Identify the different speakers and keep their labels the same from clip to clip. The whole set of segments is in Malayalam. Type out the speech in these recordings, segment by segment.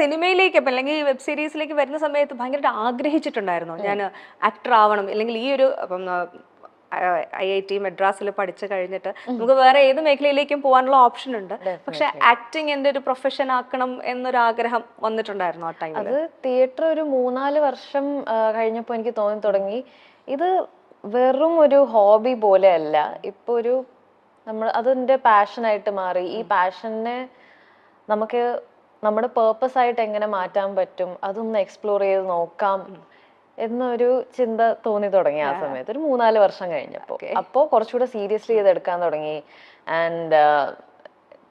Speaker 1: സിനിമയിലേക്ക് അല്ലെങ്കിൽ വെബ് സീരീസിലേക്ക് വരുന്ന സമയത്ത് ഭയങ്കരമായിട്ട് ആഗ്രഹിച്ചിട്ടുണ്ടായിരുന്നു ഞാൻ ആക്ടർ ആവണം, അല്ലെങ്കിൽ ഈ ഒരു IIT മദ്രാസിൽ പഠിച്ചു കഴിഞ്ഞിട്ട് നമുക്ക് വേറെ ഏത് മേഖലയിലേക്കും പോകാനുള്ള ഓപ്ഷൻ ഉണ്ട്. പക്ഷെ ആക്ടിങ് എന്റെ ഒരു പ്രൊഫഷൻ ആക്കണം എന്നൊരു ആഗ്രഹം വന്നിട്ടുണ്ടായിരുന്നു ആ ടൈമിൽ.
Speaker 2: അത് തിയേറ്റർ ഒരു 3-4 വർഷം കഴിഞ്ഞപ്പോൾ എനിക്ക് തോന്നി തുടങ്ങി ഇത് വെറും ഒരു ഹോബി പോലെയല്ല, ഇപ്പൊ ഒരു നമ്മൾ അതെന്റെ പാഷനായിട്ട് മാറി. ഈ പാഷനെ നമുക്ക് നമ്മുടെ പേർപ്പസ് ആയിട്ട് എങ്ങനെ മാറ്റാൻ പറ്റും, അതൊന്ന് എക്സ്പ്ലോർ ചെയ്ത് നോക്കാം എന്നൊരു ചിന്ത തോന്നി തുടങ്ങി ആ സമയത്ത്, ഒരു 3-4 വർഷം കഴിഞ്ഞപ്പോ. അപ്പോ കുറച്ചുകൂടെ സീരിയസ്ലി ചെയ്തെടുക്കാൻ തുടങ്ങി. ആൻഡ്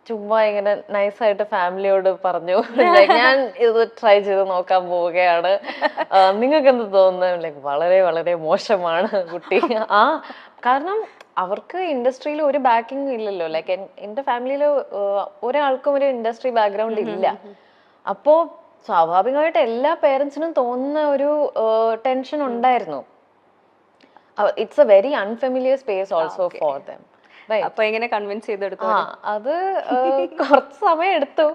Speaker 2: ചുമ്മാ ഇങ്ങനെ നൈസായിട്ട് ഫാമിലിയോട് പറഞ്ഞു ഞാൻ ഇത് ട്രൈ ചെയ്ത് നോക്കാൻ പോവുകയാണ്, നിങ്ങൾക്ക് എന്ത് തോന്നുന്നു? ലൈക്ക് വളരെ വളരെ മോശമാണ് കുട്ടി. കാരണം അവർക്ക് ഇൻഡസ്ട്രിയിൽ ഒരു ബാക്കിംഗ് ഇല്ലല്ലോ. ലൈക്ക് എന്റെ ഫാമിലിയിൽ ഒരാൾക്കും ഒരു ഇൻഡസ്ട്രി ബാക്ക്ഗ്രൗണ്ട് ഇല്ല. അപ്പോ സ്വാഭാവികമായിട്ട് എല്ലാ പേരൻസിനും തോന്നുന്ന ഒരു ടെൻഷൻ ഉണ്ടായിരുന്നു. It's A very unfamiliar space also for them.
Speaker 1: അപ്പൊ എങ്ങനെ കൺവിൻസ് ചെയ്തെടുത്തു?
Speaker 2: അത് കുറച്ച് സമയം എടുത്തു.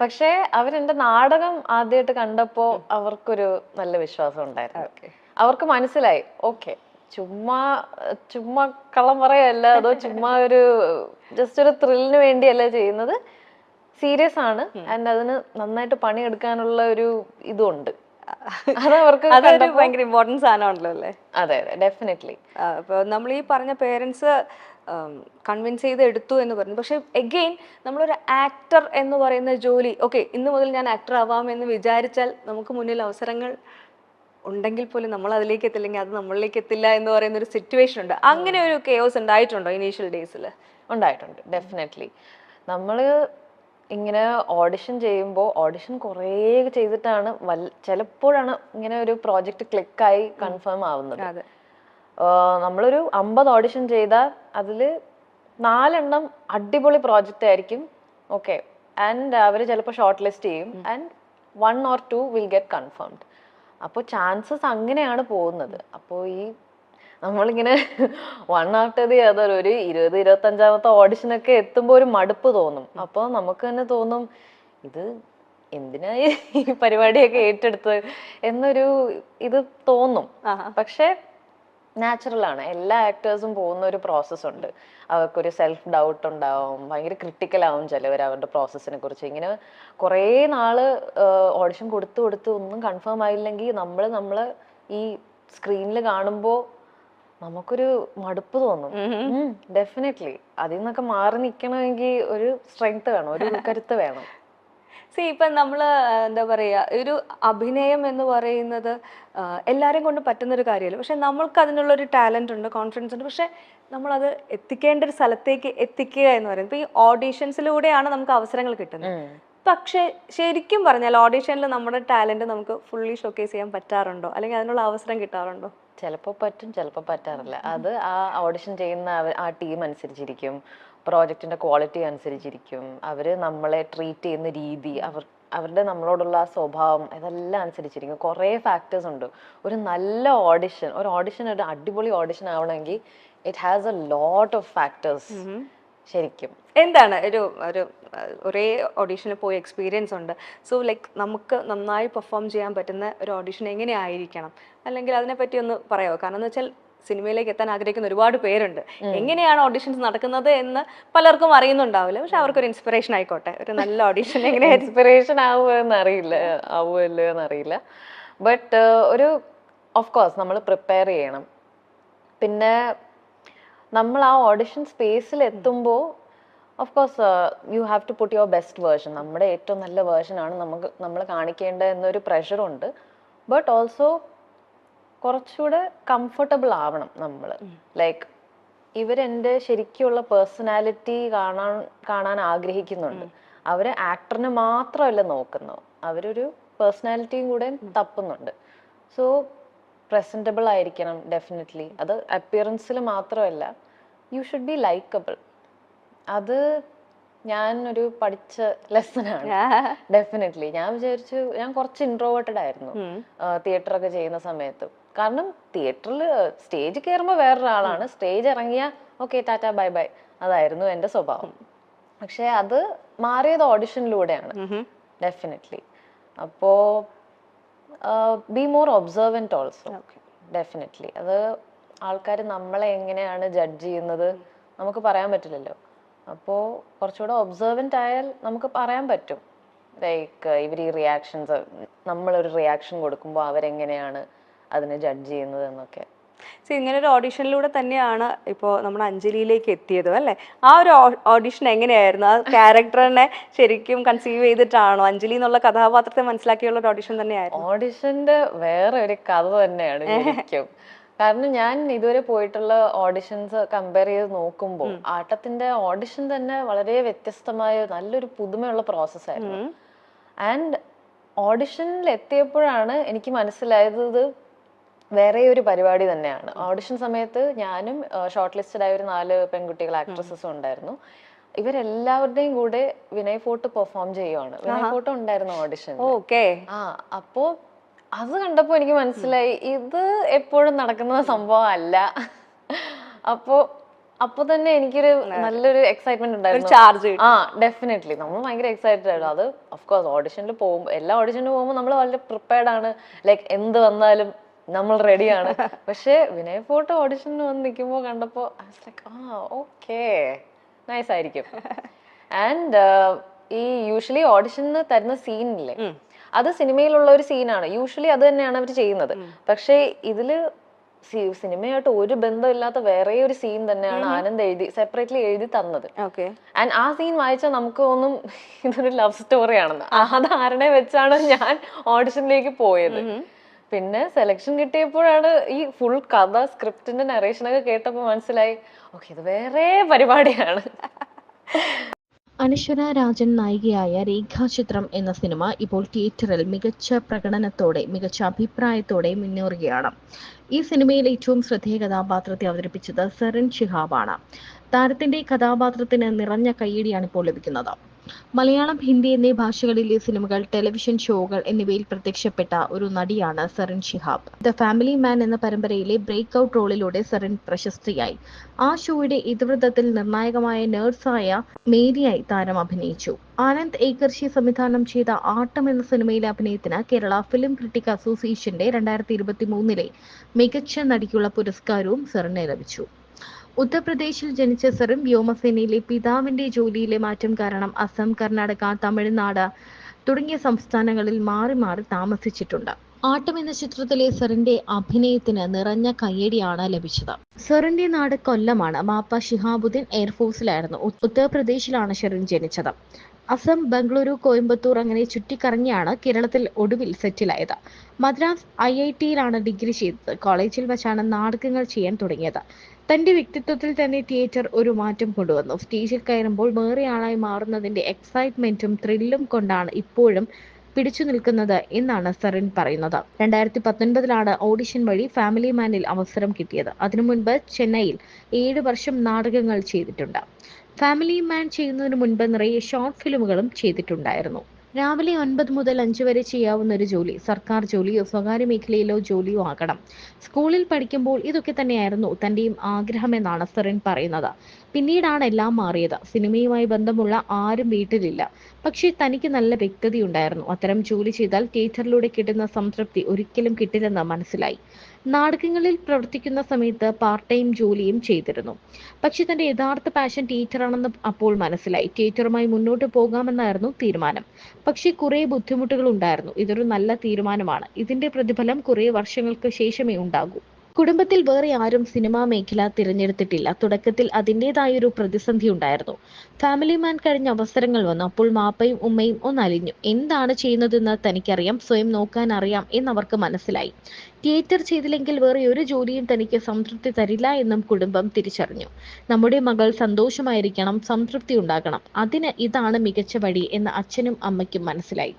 Speaker 2: പക്ഷെ അവരെന്റെ നാടകം ആദ്യമായിട്ട് കണ്ടപ്പോ അവർക്കൊരു നല്ല വിശ്വാസം ഉണ്ടായിരുന്നു. അവർക്ക് മനസ്സിലായി, ഓക്കെ ചുമ്മാ ചുമ്മാ കള്ളം പറയല്ല, അതോ ചുമ്മാ ഒരു ജസ്റ്റ് ഒരു ത്രില്ലിന് വേണ്ടിയല്ല ചെയ്യുന്നത്, സീരിയസ് ആണ്. ആൻഡ് അതിന് നന്നായിട്ട് പണിയെടുക്കാനുള്ള ഒരു ഇതുണ്ട്. അത് അവർക്ക്
Speaker 1: ഭയങ്കര ഇമ്പോർട്ടൻസ് സാധനമാണല്ലോ അല്ലേ?
Speaker 2: അതെ അതെ, ഡെഫിനറ്റ്ലി.
Speaker 1: അപ്പൊ നമ്മൾ ഈ പറഞ്ഞ പേരൻസ് കൺവിൻസ് ചെയ്ത് എടുത്തു എന്ന് പറഞ്ഞു. പക്ഷെ എഗെയിൻ നമ്മളൊരു ആക്ടർ എന്ന് പറയുന്ന ജോലി, ഓക്കെ ഇന്ന് മുതൽ ഞാൻ ആക്ടർ ആവാമെന്ന് വിചാരിച്ചാൽ നമുക്ക് മുന്നിൽ അവസരങ്ങൾ ഉണ്ടെങ്കിൽ പോലും നമ്മൾ അതിലേക്ക് എത്തില്ലെങ്കിൽ അത് നമ്മളിലേക്ക് എത്തില്ല എന്ന് പറയുന്ന ഒരു സിറ്റുവേഷൻ ഉണ്ട്. അങ്ങനെ ഒരു കെയോസ് ഉണ്ടായിട്ടുണ്ടോ ഇനീഷ്യൽ ഡേയ്സിൽ?
Speaker 2: ഉണ്ടായിട്ടുണ്ട്, ഡെഫിനറ്റ്ലി. നമ്മള് ഇങ്ങനെ ഓഡിഷൻ ചെയ്യുമ്പോൾ ഓഡിഷൻ കുറേ ചെയ്തിട്ടാണ് ചിലപ്പോഴാണ് ഇങ്ങനെ ഒരു പ്രോജക്റ്റ് ക്ലിക്കായി കൺഫേം ആവുന്നത്. നമ്മളൊരു 50 ഓഡിഷൻ ചെയ്താൽ അതിൽ 4 എണ്ണം അടിപൊളി പ്രോജക്റ്റ് ആയിരിക്കും, ഓക്കെ, ആൻഡ് അവർ ചിലപ്പോൾ ഷോർട്ട് ലിസ്റ്റ് ചെയ്യും, and 1 or 2 will get confirmed. അപ്പോൾ ചാൻസസ് അങ്ങനെയാണ് പോകുന്നത്. അപ്പോൾ ഈ നമ്മളിങ്ങനെ 1 after the other ഒരു 20-25 ഓഡിഷനൊക്കെ എത്തുമ്പോൾ ഒരു മടുപ്പ് തോന്നും. അപ്പോൾ നമുക്ക് തന്നെ തോന്നും, ഇത് എന്തിനാ ഈ പരിപാടിയൊക്കെ ഏറ്റെടുത്ത് എന്നൊരു ഇത് തോന്നും. പക്ഷെ നാച്ചുറൽ ആണ്, എല്ലാ ആക്ടേഴ്സും പോകുന്ന ഒരു പ്രോസസ് ഉണ്ട്. അവർക്കൊരു സെൽഫ് ഡൗട്ട് ഉണ്ടാവും, ഭയങ്കര ക്രിട്ടിക്കൽ ആവും ചിലവർ അവരുടെ പ്രോസസ്സിനെ കുറിച്ച്. ഇങ്ങനെ കുറേ നാള് ഓഡിഷൻ കൊടുത്ത് ഒന്നും കൺഫേം ആയില്ലെങ്കിൽ നമ്മള് ഈ സ്ക്രീനിൽ കാണുമ്പോൾ നമുക്കൊരു മടുപ്പ് തോന്നും. ഡെഫിനറ്റ്ലി അതിൽ നിന്നൊക്കെ മാറി നിൽക്കണമെങ്കിൽ ഒരു സ്ട്രെങ്ത് വേണം, ഒരു കരുത്ത് വേണം.
Speaker 1: ഇപ്പം നമ്മൾ എന്താ പറയുക, ഒരു അഭിനയം എന്ന് പറയുന്നത് എല്ലാവരെയും കൊണ്ട് പറ്റുന്നൊരു കാര്യമല്ല. പക്ഷെ നമ്മൾക്ക് അതിനുള്ളൊരു ടാലൻ്റ് ഉണ്ട്, കോൺഫിഡൻസ് ഉണ്ട്. പക്ഷെ നമ്മളത് എത്തിക്കേണ്ട ഒരു സ്ഥലത്തേക്ക് എത്തിക്കുക എന്ന് പറയുന്നത് ഇപ്പോൾ ഈ ഓഡീഷൻസിലൂടെയാണ് നമുക്ക് അവസരങ്ങൾ കിട്ടുന്നത്. പക്ഷെ ശരിക്കും പറഞ്ഞാൽ ഓഡീഷനിൽ നമ്മുടെ ടാലന്റ് നമുക്ക് ഫുള്ളി ഷോക്കേസ് ചെയ്യാൻ പറ്റാറുണ്ടോ, അല്ലെങ്കിൽ അതിനുള്ള അവസരം കിട്ടാറുണ്ടോ?
Speaker 2: ചിലപ്പോൾ പറ്റും, ചിലപ്പോൾ പറ്റാറില്ല. അത് ആ ഓഡിഷൻ ചെയ്യുന്ന ആ ടീം അനുസരിച്ചിരിക്കും, പ്രോജക്റ്റിന്റെ ക്വാളിറ്റി അനുസരിച്ചിരിക്കും, അവര് നമ്മളെ ട്രീറ്റ് ചെയ്യുന്ന രീതി, അവരുടെ നമ്മളോടുള്ള ആ സ്വഭാവം, ഇതെല്ലാം അനുസരിച്ചിരിക്കും. കുറേ ഫാക്ടേഴ്സ് ഉണ്ട്. ഒരു നല്ല ഓഡിഷൻ, ഒരു അടിപൊളി ഓഡിഷൻ ആവണമെങ്കിൽ it has a lot of factors. ശരിക്കും
Speaker 1: എന്താണ് ഒരേ ഓഡീഷനിൽ പോയി എക്സ്പീരിയൻസ് ഉണ്ട്. സോ ലൈക്ക് നമുക്ക് നന്നായി പെർഫോം ചെയ്യാൻ പറ്റുന്ന ഒരു ഓഡീഷൻ എങ്ങനെയായിരിക്കണം, അല്ലെങ്കിൽ അതിനെപ്പറ്റി ഒന്ന് പറയാമോ? കാരണം എന്ന് വെച്ചാൽ സിനിമയിലേക്ക് എത്താൻ ആഗ്രഹിക്കുന്ന ഒരുപാട് പേരുണ്ട്. എങ്ങനെയാണ് ഓഡീഷൻസ് നടക്കുന്നത് എന്ന് പലർക്കും അറിയുന്നുണ്ടാവില്ല. പക്ഷെ അവർക്കൊരു ഇൻസ്പിറേഷൻ ആയിക്കോട്ടെ, ഒരു നല്ല ഓഡീഷൻ എങ്ങനെ
Speaker 2: ഇൻസ്പിറേഷൻ ആവുമല്ലോ എന്നറിയില്ല. ബട്ട് ഒരു ഓഫ് കോഴ്സ് നമ്മൾ പ്രിപ്പയർ ചെയ്യണം. പിന്നെ നമ്മൾ ആ ഓഡിഷൻ സ്പേസിൽ എത്തുമ്പോൾ of course you have to put your best version. നമ്മുടെ ഏറ്റവും നല്ല വേർഷനാണ് നമ്മൾ കാണിക്കേണ്ടത് എന്നൊരു പ്രഷറുണ്ട്. ബട്ട് ഓൾസോ കുറച്ചുകൂടെ കംഫർട്ടബിൾ ആവണം നമ്മൾ. ലൈക്ക് ഇവരെൻ്റെ ശരിക്കുള്ള പേഴ്സണാലിറ്റി കാണാൻ ആഗ്രഹിക്കുന്നുണ്ട്. അവര് ആക്ടറിനെ മാത്രമല്ല നോക്കുന്നു, അവരൊരു പേഴ്സണാലിറ്റിയും കൂടെ തപ്പുന്നുണ്ട്. സോ പ്രസന്റബിൾ ആയിരിക്കണം ഡെഫിനറ്റ്ലി. അത് അപ്പിയറൻസിൽ മാത്രമല്ല, യു ഷുഡ് ബി ലൈക്കബിൾ. അത് ഞാൻ ഒരു പഠിച്ച ലെസനാണ് ഡെഫിനറ്റ്ലി. ഞാൻ വിചാരിച്ചു, ഞാൻ കുറച്ച് ഇൻട്രോവേർട്ടഡ് ആയിരുന്നു തിയേറ്ററൊക്കെ ചെയ്യുന്ന സമയത്ത്. കാരണം തിയേറ്ററിൽ സ്റ്റേജ് കയറുമ്പോൾ വേറൊരാളാണ്, സ്റ്റേജ് ഇറങ്ങിയ ഓക്കെ ടാറ്റാ ബൈ ബൈ, അതായിരുന്നു എൻ്റെ സ്വഭാവം. പക്ഷെ അത് മാറിയത് ഓഡിഷനിലൂടെയാണ് ഡെഫിനറ്റ്ലി. അപ്പോൾ ബി മോർ ഒബ്സർവൻറ്റ് ഓൾസോ. ഡെഫിനറ്റ്ലി അത് ആൾക്കാർ നമ്മളെ എങ്ങനെയാണ് ജഡ്ജ് ചെയ്യുന്നത് നമുക്ക് പറയാൻ പറ്റില്ലല്ലോ. അപ്പോൾ കുറച്ചുകൂടെ ഒബ്സർവൻ്റ് ആയാൽ നമുക്ക് പറയാൻ പറ്റും, ലൈക്ക് ഇവർ ഈ റിയാക്ഷൻസ്, നമ്മളൊരു റിയാക്ഷൻ കൊടുക്കുമ്പോൾ അവരെങ്ങനെയാണ് അതിനെ ജഡ്ജ് ചെയ്യുന്നത് എന്നൊക്കെ.
Speaker 1: ഇങ്ങനെ ഒരു ഓഡിഷനിലൂടെ തന്നെയാണ് ഇപ്പോൾ നമ്മുടെ അഞ്ജലിയിലേക്ക് എത്തിയത് അല്ലേ? ആ ഒരു ഓഡിഷൻ എങ്ങനെയായിരുന്നു? ആ ക്യാരക്ടറിനെ ശരിക്കും കൺസീവ് ചെയ്തിട്ടാണോ? അഞ്ജലി എന്നുള്ള കഥാപാത്രത്തെ മനസ്സിലാക്കിയുള്ള ഒരു ഓഡിഷൻ തന്നെയായിരുന്നു?
Speaker 2: ഓഡിഷന്റെ വേറെ ഒരു കഥ തന്നെയാണ് ശരിക്കും. കാരണം ഞാൻ ഇതുവരെ പോയിട്ടുള്ള ഓഡിഷൻസ് കമ്പയർ ചെയ്ത് നോക്കുമ്പോൾ ആട്ടത്തിന്റെ ഓഡിഷൻ തന്നെ വളരെ വ്യത്യസ്തമായ നല്ലൊരു പുതുമയുള്ള പ്രോസസ്സായിരുന്നു. ആൻഡ് ഓഡിഷനിൽ എത്തിയപ്പോഴാണ് എനിക്ക് മനസ്സിലായത് വേറെ ഒരു പരിപാടി തന്നെയാണ്. ഓഡിഷൻ സമയത്ത് ഞാനും ഷോർട്ട് ലിസ്റ്റഡ് ആയ ഒരു 4 പെൺകുട്ടികൾ ആക്ട്രസസും ഉണ്ടായിരുന്നു. ഇവരെല്ലാവരുടെയും കൂടെ വിനയ് ഫോർട്ട് പെർഫോം ചെയ്യുവാണ്. വിനയ് ഫോർട്ട് ഉണ്ടായിരുന്നു ഓഡിഷൻ. അപ്പോ അത് കണ്ടപ്പോ എനിക്ക് മനസ്സിലായി ഇത് എപ്പോഴും നടക്കുന്ന സംഭവം അല്ല. അപ്പൊ തന്നെ എനിക്കൊരു നല്ലൊരു എക്സൈറ്റ്മെന്റ് ഉണ്ടായിരുന്നു. ഡെഫിനറ്റ്ലി നമ്മൾ ഭയങ്കര എക്സൈറ്റഡ് ആയിരുന്നു. അത് ഓഫ്കോഴ്സ് ഓഡിഷനിൽ പോകുമ്പോൾ, എല്ലാ ഓഡിഷനിൽ പോകുമ്പോൾ നമ്മൾ വളരെ പ്രിപ്പയർഡ് ആണ്, ലൈക്ക് എന്ത് വന്നാലും നമ്മൾ റെഡിയാണ്. പക്ഷെ വിനയ് ഫോർട്ട് ഓഡിഷന് വന്ന് നിൽക്കുമ്പോൾ കണ്ടപ്പോൾ ഓക്കെ നൈസ് ആയിരിക്കും. ആൻഡ് ഈ യൂഷ്വലി ഓഡിഷന് തരുന്ന സീനില്ലേ, അത് സിനിമയിലുള്ള ഒരു സീനാണ്. യൂഷ്വലി അത് തന്നെയാണ് അവർ ചെയ്യുന്നത്. പക്ഷെ ഇതില് സിനിമയായിട്ട് ഒരു ബന്ധമില്ലാത്ത വേറെ ഒരു സീൻ തന്നെയാണ് ആനന്ദ് സെപ്പറേറ്റ്ലി എഴുതി തന്നത്. ആൻഡ് ആ സീൻ വായിച്ചാൽ നമുക്ക് തോന്നും ഇതൊരു ലവ് സ്റ്റോറി ആണെന്ന്. ആ ധാരണ വെച്ചാണ് ഞാൻ ഓഡിഷനിലേക്ക് പോയത്. പിന്നെ സെലക്ഷൻ കിട്ടിയപ്പോഴാണ് ഈ ഫുൾ കഥ, സ്ക്രിപ്റ്റിന്റെ നറേഷനൊക്കെ കേട്ടപ്പോൾ മനസ്സിലായി ഓക്കെ ഇത് വേറെ പരിപാടിയാണ്.
Speaker 3: അനശ്വര രാജൻ നായികയായ രേഖാചിത്രം എന്ന സിനിമ ഇപ്പോൾ തിയേറ്ററിൽ മികച്ച പ്രകടനത്തോടെ, മികച്ച അഭിപ്രായത്തോടെ മുന്നേറുകയാണ്. ഈ സിനിമയിൽ ഏറ്റവും ശ്രദ്ധേയ കഥാപാത്രത്തെ അവതരിപ്പിച്ചത് സെറിൻ ഷിഹാബാണ്. താരത്തിന്റെ കഥാപാത്രത്തിന് നിറഞ്ഞ കയ്യടിയാണ് ഇപ്പോൾ ലഭിക്കുന്നത്. മലയാളം, ഹിന്ദി എന്നീ ഭാഷകളിലെ സിനിമകൾ, ടെലിവിഷൻ ഷോകൾ എന്നിവയിൽ പ്രത്യക്ഷപ്പെട്ട ഒരു നടിയാണ് സെറിൻ ഷിഹാബ്. ദ ഫാമിലി മാൻ എന്ന പരമ്പരയിലെ ബ്രേക്ക് ഔട്ട് റോളിലൂടെ സെറിൻ പ്രശസ്തിയായി. ആ ഷോയുടെ ഇതിവൃത്തത്തിൽ നിർണായകമായ നേഴ്സായ മേരിയായി താരം അഭിനയിച്ചു. ആനന്ദ് ഏകർഷി സംവിധാനം ചെയ്ത ആട്ടം എന്ന സിനിമയിലെ അഭിനയത്തിന് കേരള ഫിലിം ക്രിട്ടിക് അസോസിയേഷന്റെ 2023 മികച്ച നടിക്കുള്ള പുരസ്കാരവും സെറിന് ലഭിച്ചു. ഉത്തർപ്രദേശിൽ ജനിച്ച സെറിൻ വ്യോമസേനയിലെ പിതാവിന്റെ ജോലിയിലെ മാറ്റം കാരണം അസം, കർണാടക, തമിഴ്നാട് തുടങ്ങിയ സംസ്ഥാനങ്ങളിൽ മാറി മാറി താമസിച്ചിട്ടുണ്ട്. ആട്ടം എന്ന ചിത്രത്തിലെ സെറിന്റെ അഭിനയത്തിന് നിറഞ്ഞ കയ്യടിയാണ് ലഭിച്ചത്. സെറിന്റെ നാട് കൊല്ലമാണ്. മാപ്പ ഷിഹാബുദ്ദീൻ എയർഫോഴ്സിലായിരുന്നു. ഉത്തർപ്രദേശിലാണ് സെറിൻ ജനിച്ചത്. അസം, ബംഗളൂരു, കോയമ്പത്തൂർ അങ്ങനെ ചുറ്റിക്കറങ്ങിയാണ് കേരളത്തിൽ ഒടുവിൽ സെറ്റിലായത്. മദ്രാസ് IITയിലാണ് ഡിഗ്രി ചെയ്തത്. കോളേജിൽ വച്ചാണ് നാടകങ്ങൾ ചെയ്യാൻ തുടങ്ങിയത്. തന്റെ വ്യക്തിത്വത്തിൽ തന്നെ തിയേറ്റർ ഒരു മാറ്റം കൊണ്ടുവന്നു. സ്റ്റേജിൽ കയറുമ്പോൾ വേറെ ആളായി മാറുന്നതിന്റെ എക്സൈറ്റ്മെന്റും ത്രില്ലും കൊണ്ടാണ് ഇപ്പോഴും പിടിച്ചു നിൽക്കുന്നത് എന്നാണ് സെറിൻ പറയുന്നത്. 2019 ഓഡിഷൻ വഴി ഫാമിലി മാനിൽ അവസരം കിട്ടിയത്. അതിനു മുൻപ് ചെന്നൈയിൽ 7 വർഷം നാടകങ്ങൾ ചെയ്തിട്ടുണ്ട്. ഫാമിലി മാൻ ചെയ്യുന്നതിന് മുൻപ് നിറയെ ഷോർട്ട് ഫിലിമുകളും ചെയ്തിട്ടുണ്ടായിരുന്നു. രാവിലെ 9 മുതൽ 5 വരെ ചെയ്യാവുന്ന ഒരു ജോലി സർക്കാർ ജോലിയോ സ്വകാര്യ മേഖലയിലോ ജോലിയോ ആകണം. സ്കൂളിൽ പഠിക്കുമ്പോൾ ഇതൊക്കെ തന്നെയായിരുന്നു തന്റെയും ആഗ്രഹമെന്നാണ് സെറിൻ പറയുന്നത്. പിന്നീടാണ് എല്ലാം മാറിയത്. സിനിമയുമായി ബന്ധമുള്ള ആരും വീട്ടിലില്ല. പക്ഷേ തനിക്ക് നല്ല വ്യക്തതയുണ്ടായിരുന്നു. അത്തരം ജോലി ചെയ്താൽ തിയേറ്ററിലൂടെ കിട്ടുന്ന സംതൃപ്തി ഒരിക്കലും കിട്ടില്ലെന്ന് മനസ്സിലായി. നാടകങ്ങളിൽ പ്രവർത്തിക്കുന്ന സമയത്ത് പാർട്ട് ടൈം ജോലിയും ചെയ്തിരുന്നു. പക്ഷെ തന്റെ യഥാർത്ഥ പാഷൻ തിയേറ്ററാണെന്ന് അപ്പോൾ മനസ്സിലായി. തിയേറ്ററുമായി മുന്നോട്ട് പോകാമെന്നായിരുന്നു തീരുമാനം. പക്ഷെ കുറെ ബുദ്ധിമുട്ടുകൾ ഉണ്ടായിരുന്നു. ഇതൊരു നല്ല തീരുമാനമാണ്. ഇതിന്റെ പ്രതിഫലം കുറെ വർഷങ്ങൾക്ക് ശേഷമേ ഉണ്ടാകൂ. കുടുംബത്തിൽ വേറെ ആരും സിനിമാ മേഖല തിരഞ്ഞെടുത്തിട്ടില്ല. തുടക്കത്തിൽ അതിൻ്റെതായൊരു പ്രതിസന്ധി ഉണ്ടായിരുന്നു. ഫാമിലി മാൻ കഴിഞ്ഞ അവസരങ്ങൾ വന്നു. അപ്പോൾ മാപ്പയും ഉമ്മയും ഒന്നലിഞ്ഞു. എന്താണ് ചെയ്യുന്നതെന്ന് തനിക്കറിയാം, സ്വയം നോക്കാൻ അറിയാം എന്നവർക്ക് മനസ്സിലായി. തിയേറ്റർ ചെയ്തില്ലെങ്കിൽ വേറെ ഒരു ജോലിയും തനിക്ക് സംതൃപ്തി തരില്ല എന്നും കുടുംബം തിരിച്ചറിഞ്ഞു. നമ്മുടെ മകൾ സന്തോഷമായിരിക്കണം, സംതൃപ്തി ഉണ്ടാകണം, അതിന് ഇതാണ് മികച്ച വഴി എന്ന് അച്ഛനും അമ്മയ്ക്കും മനസ്സിലായി.